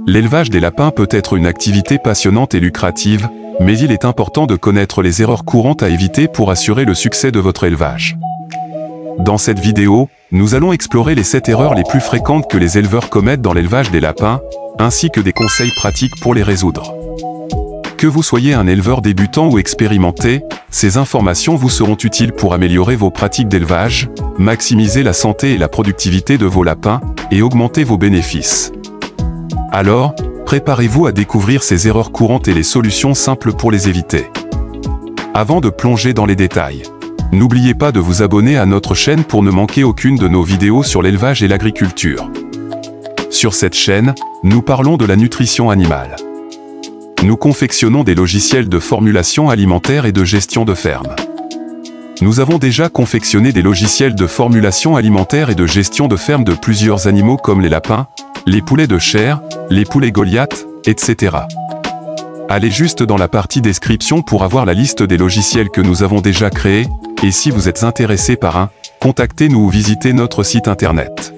L'élevage des lapins peut être une activité passionnante et lucrative, mais il est important de connaître les erreurs courantes à éviter pour assurer le succès de votre élevage. Dans cette vidéo, nous allons explorer les 7 erreurs les plus fréquentes que les éleveurs commettent dans l'élevage des lapins, ainsi que des conseils pratiques pour les résoudre. Que vous soyez un éleveur débutant ou expérimenté, ces informations vous seront utiles pour améliorer vos pratiques d'élevage, maximiser la santé et la productivité de vos lapins, et augmenter vos bénéfices. Alors, préparez-vous à découvrir ces erreurs courantes et les solutions simples pour les éviter. Avant de plonger dans les détails, n'oubliez pas de vous abonner à notre chaîne pour ne manquer aucune de nos vidéos sur l'élevage et l'agriculture. Sur cette chaîne, nous parlons de la nutrition animale. Nous confectionnons des logiciels de formulation alimentaire et de gestion de ferme. Nous avons déjà confectionné des logiciels de formulation alimentaire et de gestion de ferme de plusieurs animaux comme les lapins, les poulets de chair, les poulets Goliath, etc. Allez juste dans la partie description pour avoir la liste des logiciels que nous avons déjà créés, et si vous êtes intéressé par un, contactez-nous ou visitez notre site internet.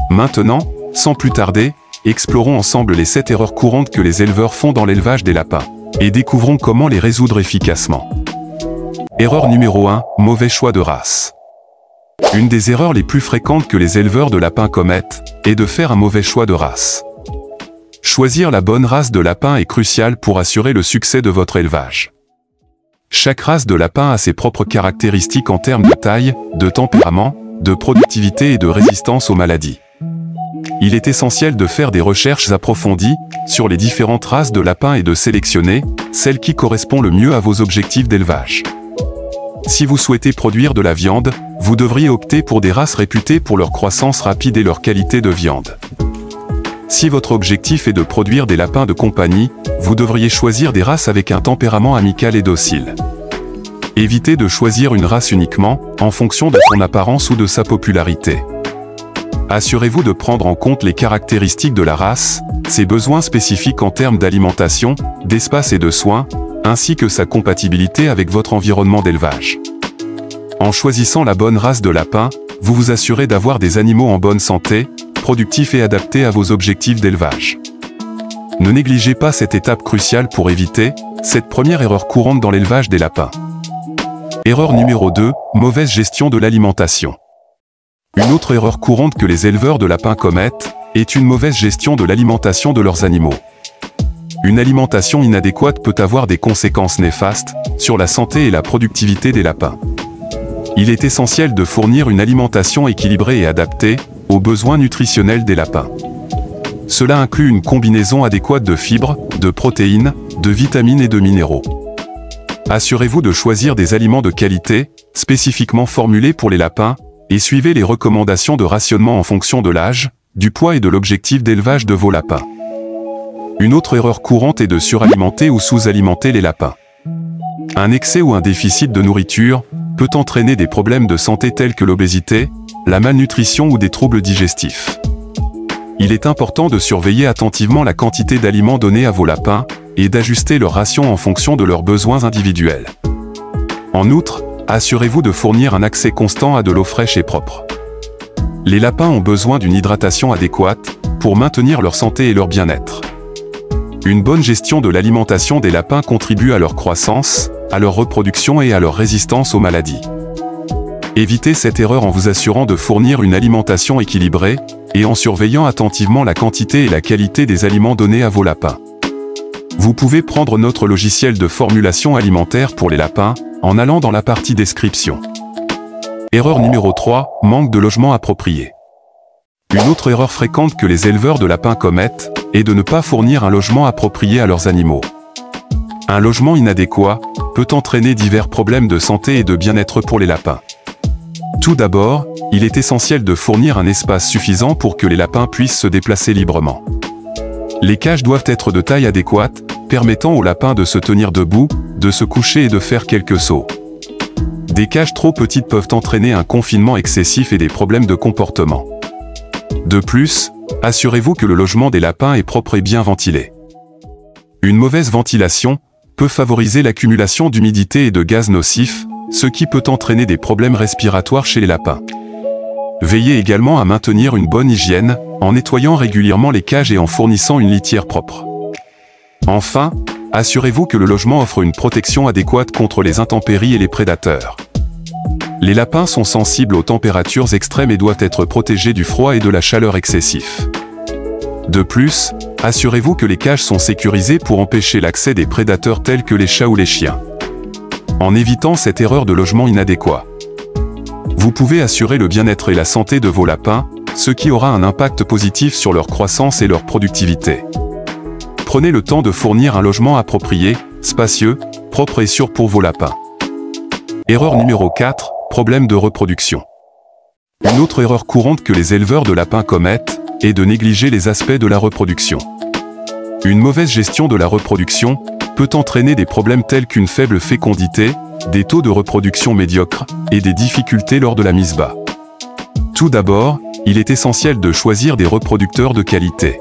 Maintenant, sans plus tarder, explorons ensemble les 7 erreurs courantes que les éleveurs font dans l'élevage des lapins, et découvrons comment les résoudre efficacement. Erreur numéro 1, mauvais choix de race. Une des erreurs les plus fréquentes que les éleveurs de lapins commettent est de faire un mauvais choix de race. Choisir la bonne race de lapin est crucial pour assurer le succès de votre élevage. Chaque race de lapin a ses propres caractéristiques en termes de taille, de tempérament, de productivité et de résistance aux maladies. Il est essentiel de faire des recherches approfondies sur les différentes races de lapins et de sélectionner celle qui correspond le mieux à vos objectifs d'élevage. Si vous souhaitez produire de la viande, vous devriez opter pour des races réputées pour leur croissance rapide et leur qualité de viande. Si votre objectif est de produire des lapins de compagnie, vous devriez choisir des races avec un tempérament amical et docile. Évitez de choisir une race uniquement en fonction de son apparence ou de sa popularité. Assurez-vous de prendre en compte les caractéristiques de la race, ses besoins spécifiques en termes d'alimentation, d'espace et de soins, ainsi que sa compatibilité avec votre environnement d'élevage. En choisissant la bonne race de lapin, vous vous assurez d'avoir des animaux en bonne santé, productifs et adaptés à vos objectifs d'élevage. Ne négligez pas cette étape cruciale pour éviter cette première erreur courante dans l'élevage des lapins. Erreur numéro 2, mauvaise gestion de l'alimentation. Une autre erreur courante que les éleveurs de lapins commettent est une mauvaise gestion de l'alimentation de leurs animaux. Une alimentation inadéquate peut avoir des conséquences néfastes sur la santé et la productivité des lapins. Il est essentiel de fournir une alimentation équilibrée et adaptée aux besoins nutritionnels des lapins. Cela inclut une combinaison adéquate de fibres, de protéines, de vitamines et de minéraux. Assurez-vous de choisir des aliments de qualité, spécifiquement formulés pour les lapins, et suivez les recommandations de rationnement en fonction de l'âge, du poids et de l'objectif d'élevage de vos lapins. Une autre erreur courante est de suralimenter ou sous-alimenter les lapins. Un excès ou un déficit de nourriture peut entraîner des problèmes de santé tels que l'obésité, la malnutrition ou des troubles digestifs. Il est important de surveiller attentivement la quantité d'aliments donnés à vos lapins et d'ajuster leur ration en fonction de leurs besoins individuels. En outre, assurez-vous de fournir un accès constant à de l'eau fraîche et propre. Les lapins ont besoin d'une hydratation adéquate pour maintenir leur santé et leur bien-être. Une bonne gestion de l'alimentation des lapins contribue à leur croissance, à leur reproduction et à leur résistance aux maladies. Évitez cette erreur en vous assurant de fournir une alimentation équilibrée et en surveillant attentivement la quantité et la qualité des aliments donnés à vos lapins. Vous pouvez prendre notre logiciel de formulation alimentaire pour les lapins en allant dans la partie description. Erreur numéro 3, manque de logement approprié. Une autre erreur fréquente que les éleveurs de lapins commettent est de ne pas fournir un logement approprié à leurs animaux. Un logement inadéquat peut entraîner divers problèmes de santé et de bien-être pour les lapins. Tout d'abord, il est essentiel de fournir un espace suffisant pour que les lapins puissent se déplacer librement. Les cages doivent être de taille adéquate, permettant aux lapins de se tenir debout, de se coucher et de faire quelques sauts. Des cages trop petites peuvent entraîner un confinement excessif et des problèmes de comportement. De plus, assurez-vous que le logement des lapins est propre et bien ventilé. Une mauvaise ventilation peut favoriser l'accumulation d'humidité et de gaz nocifs, ce qui peut entraîner des problèmes respiratoires chez les lapins. Veillez également à maintenir une bonne hygiène, en nettoyant régulièrement les cages et en fournissant une litière propre. Enfin, assurez-vous que le logement offre une protection adéquate contre les intempéries et les prédateurs. Les lapins sont sensibles aux températures extrêmes et doivent être protégés du froid et de la chaleur excessifs. De plus, assurez-vous que les cages sont sécurisées pour empêcher l'accès des prédateurs tels que les chats ou les chiens. En évitant cette erreur de logement inadéquat, vous pouvez assurer le bien-être et la santé de vos lapins, ce qui aura un impact positif sur leur croissance et leur productivité. Prenez le temps de fournir un logement approprié, spacieux, propre et sûr pour vos lapins. Erreur numéro 4, problème de reproduction. Une autre erreur courante que les éleveurs de lapins commettent est de négliger les aspects de la reproduction. Une mauvaise gestion de la reproduction peut entraîner des problèmes tels qu'une faible fécondité, des taux de reproduction médiocres et des difficultés lors de la mise bas. Tout d'abord, il est essentiel de choisir des reproducteurs de qualité.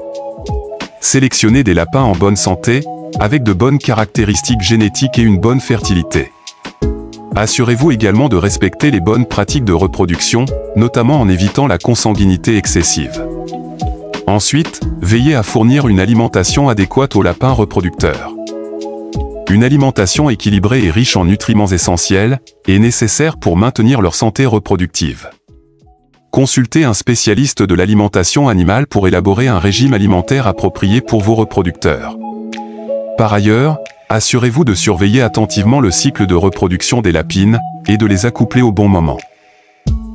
Sélectionnez des lapins en bonne santé, avec de bonnes caractéristiques génétiques et une bonne fertilité. Assurez-vous également de respecter les bonnes pratiques de reproduction, notamment en évitant la consanguinité excessive. Ensuite, veillez à fournir une alimentation adéquate aux lapins reproducteurs. Une alimentation équilibrée et riche en nutriments essentiels est nécessaire pour maintenir leur santé reproductive. Consultez un spécialiste de l'alimentation animale pour élaborer un régime alimentaire approprié pour vos reproducteurs. Par ailleurs, assurez-vous de surveiller attentivement le cycle de reproduction des lapines et de les accoupler au bon moment.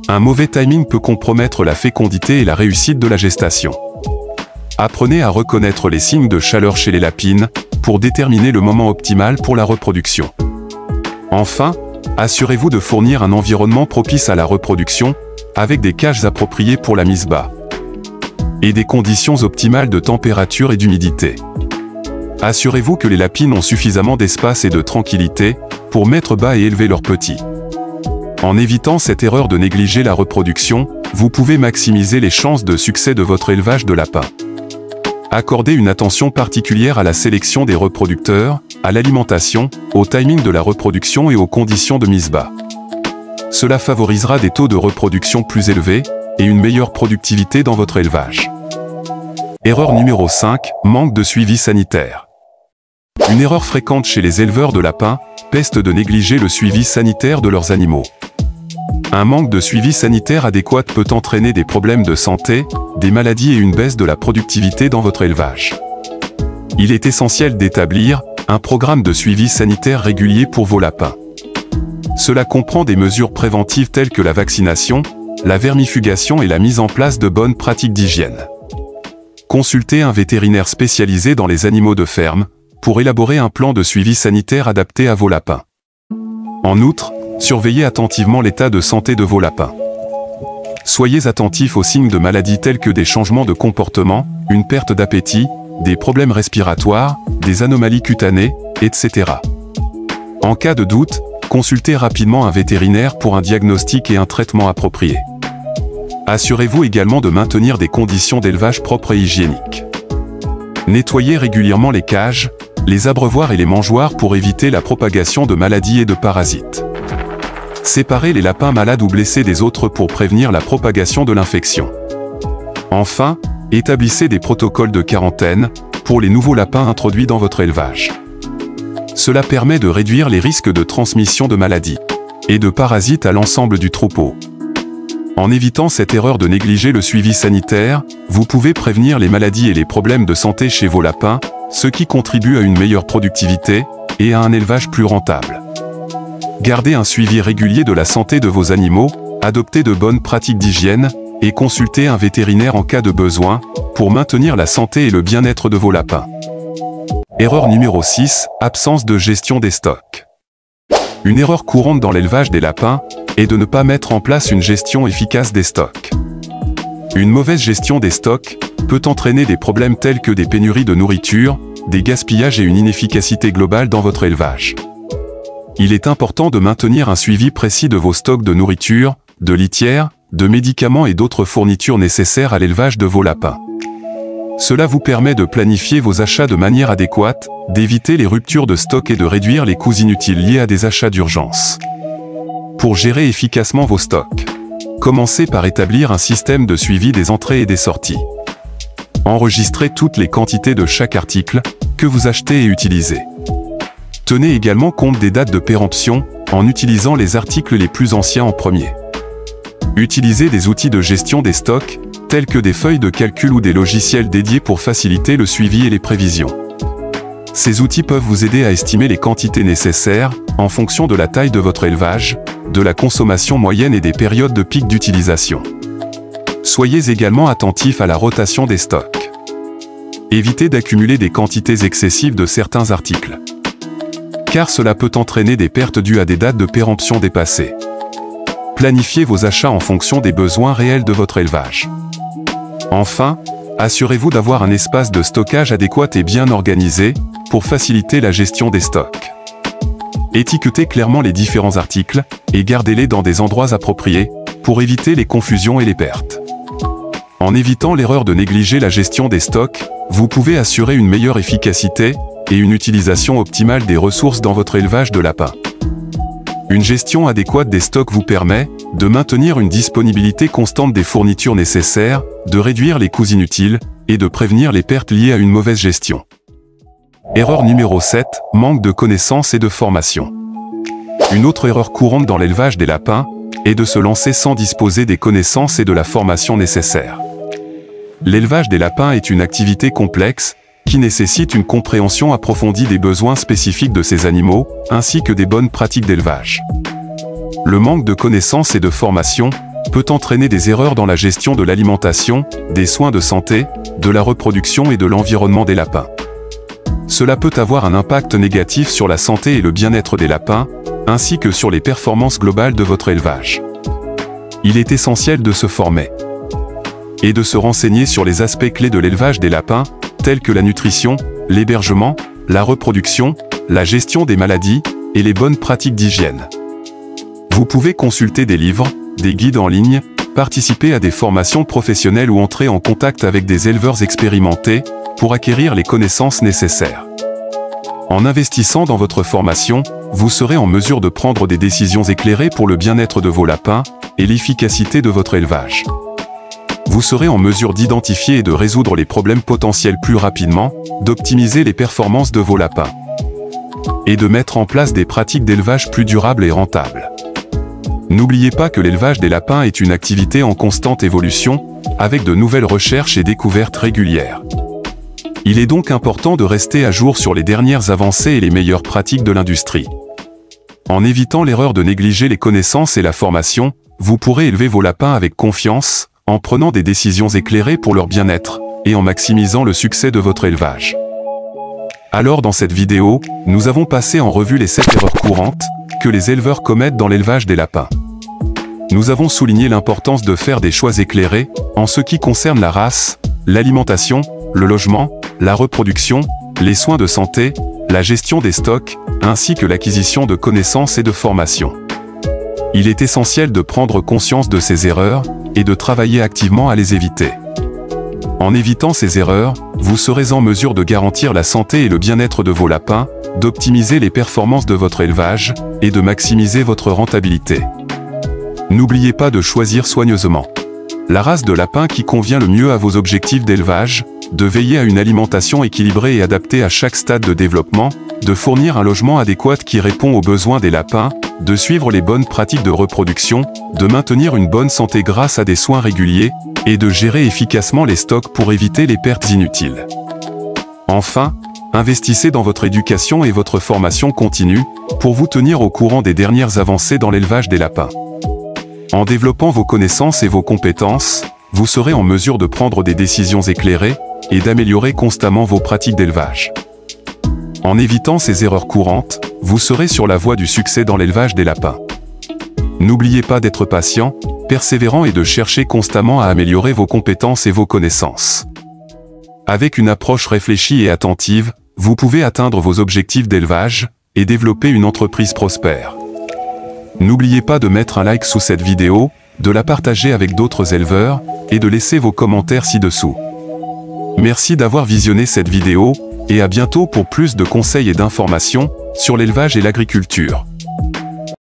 Un mauvais timing peut compromettre la fécondité et la réussite de la gestation. Apprenez à reconnaître les signes de chaleur chez les lapines pour déterminer le moment optimal pour la reproduction. Enfin, assurez-vous de fournir un environnement propice à la reproduction, avec des cages appropriées pour la mise bas et des conditions optimales de température et d'humidité. Assurez-vous que les lapines ont suffisamment d'espace et de tranquillité pour mettre bas et élever leurs petits. En évitant cette erreur de négliger la reproduction, vous pouvez maximiser les chances de succès de votre élevage de lapins. Accordez une attention particulière à la sélection des reproducteurs, à l'alimentation, au timing de la reproduction et aux conditions de mise bas. Cela favorisera des taux de reproduction plus élevés et une meilleure productivité dans votre élevage. Erreur numéro 5, manque de suivi sanitaire. Une erreur fréquente chez les éleveurs de lapins peste de négliger le suivi sanitaire de leurs animaux. Un manque de suivi sanitaire adéquat peut entraîner des problèmes de santé, des maladies et une baisse de la productivité dans votre élevage. Il est essentiel d'établir un programme de suivi sanitaire régulier pour vos lapins. Cela comprend des mesures préventives telles que la vaccination, la vermifugation et la mise en place de bonnes pratiques d'hygiène. Consultez un vétérinaire spécialisé dans les animaux de ferme pour élaborer un plan de suivi sanitaire adapté à vos lapins. En outre, surveillez attentivement l'état de santé de vos lapins. Soyez attentifs aux signes de maladies tels que des changements de comportement, une perte d'appétit, des problèmes respiratoires, des anomalies cutanées, etc. En cas de doute, consultez rapidement un vétérinaire pour un diagnostic et un traitement approprié. Assurez-vous également de maintenir des conditions d'élevage propres et hygiéniques. Nettoyez régulièrement les cages, les abreuvoirs et les mangeoires pour éviter la propagation de maladies et de parasites. Séparez les lapins malades ou blessés des autres pour prévenir la propagation de l'infection. Enfin, établissez des protocoles de quarantaine pour les nouveaux lapins introduits dans votre élevage. Cela permet de réduire les risques de transmission de maladies et de parasites à l'ensemble du troupeau. En évitant cette erreur de négliger le suivi sanitaire, vous pouvez prévenir les maladies et les problèmes de santé chez vos lapins, ce qui contribue à une meilleure productivité et à un élevage plus rentable. Gardez un suivi régulier de la santé de vos animaux, adoptez de bonnes pratiques d'hygiène et consultez un vétérinaire en cas de besoin pour maintenir la santé et le bien-être de vos lapins. Erreur numéro 6, absence de gestion des stocks. Une erreur courante dans l'élevage des lapins est de ne pas mettre en place une gestion efficace des stocks. Une mauvaise gestion des stocks peut entraîner des problèmes tels que des pénuries de nourriture, des gaspillages et une inefficacité globale dans votre élevage. Il est important de maintenir un suivi précis de vos stocks de nourriture, de litière, de médicaments et d'autres fournitures nécessaires à l'élevage de vos lapins. Cela vous permet de planifier vos achats de manière adéquate, d'éviter les ruptures de stock et de réduire les coûts inutiles liés à des achats d'urgence. Pour gérer efficacement vos stocks, commencez par établir un système de suivi des entrées et des sorties. Enregistrez toutes les quantités de chaque article que vous achetez et utilisez. Tenez également compte des dates de péremption en utilisant les articles les plus anciens en premier. Utilisez des outils de gestion des stocks, tels que des feuilles de calcul ou des logiciels dédiés pour faciliter le suivi et les prévisions. Ces outils peuvent vous aider à estimer les quantités nécessaires en fonction de la taille de votre élevage, de la consommation moyenne et des périodes de pic d'utilisation. Soyez également attentif à la rotation des stocks. Évitez d'accumuler des quantités excessives de certains articles, car cela peut entraîner des pertes dues à des dates de péremption dépassées. Planifiez vos achats en fonction des besoins réels de votre élevage. Enfin, assurez-vous d'avoir un espace de stockage adéquat et bien organisé pour faciliter la gestion des stocks. Étiquetez clairement les différents articles et gardez-les dans des endroits appropriés pour éviter les confusions et les pertes. En évitant l'erreur de négliger la gestion des stocks, vous pouvez assurer une meilleure efficacité et une utilisation optimale des ressources dans votre élevage de lapins. Une gestion adéquate des stocks vous permet de maintenir une disponibilité constante des fournitures nécessaires, de réduire les coûts inutiles et de prévenir les pertes liées à une mauvaise gestion. Erreur numéro 7, manque de connaissances et de formation. Une autre erreur courante dans l'élevage des lapins est de se lancer sans disposer des connaissances et de la formation nécessaires. L'élevage des lapins est une activité complexe qui nécessite une compréhension approfondie des besoins spécifiques de ces animaux, ainsi que des bonnes pratiques d'élevage. Le manque de connaissances et de formation peut entraîner des erreurs dans la gestion de l'alimentation, des soins de santé, de la reproduction et de l'environnement des lapins. Cela peut avoir un impact négatif sur la santé et le bien-être des lapins, ainsi que sur les performances globales de votre élevage. Il est essentiel de se former et de se renseigner sur les aspects clés de l'élevage des lapins, tels que la nutrition, l'hébergement, la reproduction, la gestion des maladies et les bonnes pratiques d'hygiène. Vous pouvez consulter des livres, des guides en ligne, participer à des formations professionnelles ou entrer en contact avec des éleveurs expérimentés pour acquérir les connaissances nécessaires. En investissant dans votre formation, vous serez en mesure de prendre des décisions éclairées pour le bien-être de vos lapins et l'efficacité de votre élevage. Vous serez en mesure d'identifier et de résoudre les problèmes potentiels plus rapidement, d'optimiser les performances de vos lapins et de mettre en place des pratiques d'élevage plus durables et rentables. N'oubliez pas que l'élevage des lapins est une activité en constante évolution, avec de nouvelles recherches et découvertes régulières. Il est donc important de rester à jour sur les dernières avancées et les meilleures pratiques de l'industrie. En évitant l'erreur de négliger les connaissances et la formation, vous pourrez élever vos lapins avec confiance, en prenant des décisions éclairées pour leur bien-être, et en maximisant le succès de votre élevage. Alors dans cette vidéo, nous avons passé en revue les 7 erreurs courantes que les éleveurs commettent dans l'élevage des lapins. Nous avons souligné l'importance de faire des choix éclairés en ce qui concerne la race, l'alimentation, le logement, la reproduction, les soins de santé, la gestion des stocks, ainsi que l'acquisition de connaissances et de formation. Il est essentiel de prendre conscience de ces erreurs et de travailler activement à les éviter. En évitant ces erreurs, vous serez en mesure de garantir la santé et le bien-être de vos lapins, d'optimiser les performances de votre élevage et de maximiser votre rentabilité. N'oubliez pas de choisir soigneusement la race de lapin qui convient le mieux à vos objectifs d'élevage, de veiller à une alimentation équilibrée et adaptée à chaque stade de développement, de fournir un logement adéquat qui répond aux besoins des lapins, de suivre les bonnes pratiques de reproduction, de maintenir une bonne santé grâce à des soins réguliers, et de gérer efficacement les stocks pour éviter les pertes inutiles. Enfin, investissez dans votre éducation et votre formation continue, pour vous tenir au courant des dernières avancées dans l'élevage des lapins. En développant vos connaissances et vos compétences, vous serez en mesure de prendre des décisions éclairées, et d'améliorer constamment vos pratiques d'élevage. En évitant ces erreurs courantes, vous serez sur la voie du succès dans l'élevage des lapins. N'oubliez pas d'être patient, persévérant et de chercher constamment à améliorer vos compétences et vos connaissances. Avec une approche réfléchie et attentive, vous pouvez atteindre vos objectifs d'élevage et développer une entreprise prospère. N'oubliez pas de mettre un like sous cette vidéo, de la partager avec d'autres éleveurs et de laisser vos commentaires ci-dessous. Merci d'avoir visionné cette vidéo et à bientôt pour plus de conseils et d'informations sur l'élevage et l'agriculture.